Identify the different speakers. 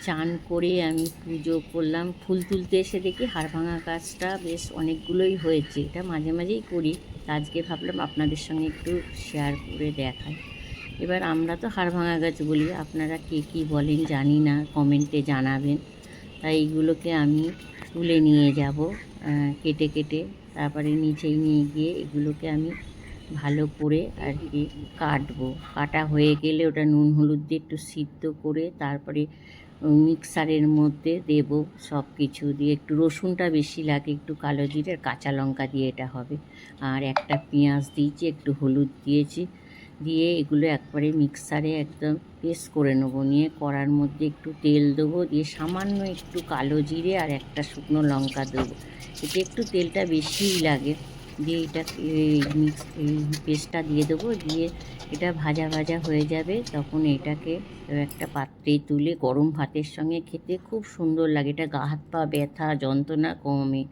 Speaker 1: চান করে আমি পুজো করলাম। ফুল তুলতে এসে দেখি হাড়ভাঙা গাছটা বেশ অনেকগুলোই হয়েছে। এটা মাঝে মাঝেই করি। তা আজকে ভাবলাম আপনাদের সঙ্গে একটু শেয়ার করে দেখাই। এবার আমরা তো হাড়ভাঙা গাছ বলি, আপনারা কে কী বলেন জানি না, কমেন্টে জানাবেন। তাই এইগুলোকে আমি তুলে নিয়ে যাব কেটে কেটে, তারপরে নিচেই নিয়ে গিয়ে এগুলোকে আমি ভালো করে আর কি কাটবো। কাটা হয়ে গেলে ওটা নুন হলুদ দিয়ে একটু সিদ্ধ করে তারপরে মিক্সারের মধ্যে দেব। সব কিছু দিয়ে একটু রসুনটা বেশি লাগে, একটু কালো জিরে আর কাঁচা লঙ্কা দিয়ে এটা হবে। আর একটা পেঁয়াজ দিয়েছি, একটু হলুদ দিয়েছি, দিয়ে এগুলো একবারে মিক্সারে একদম পেস্ট করে নেবো। নিয়ে কড়ার মধ্যে একটু তেল দেবো, দিয়ে সামান্য একটু কালো জিরে আর একটা শুকনো লঙ্কা দেবো। এতে একটু তেলটা বেশিই লাগে। দিয়ে এটা এই পেস্টটা দিয়ে দেবো। দিয়ে এটা ভাজা ভাজা হয়ে যাবে, তখন এটাকে একটা পাত্রে তুলে গরম ভাতের সঙ্গে খেতে খুব সুন্দর লাগে। এটা গা হাত পা ব্যথা যন্ত্রণা কমে।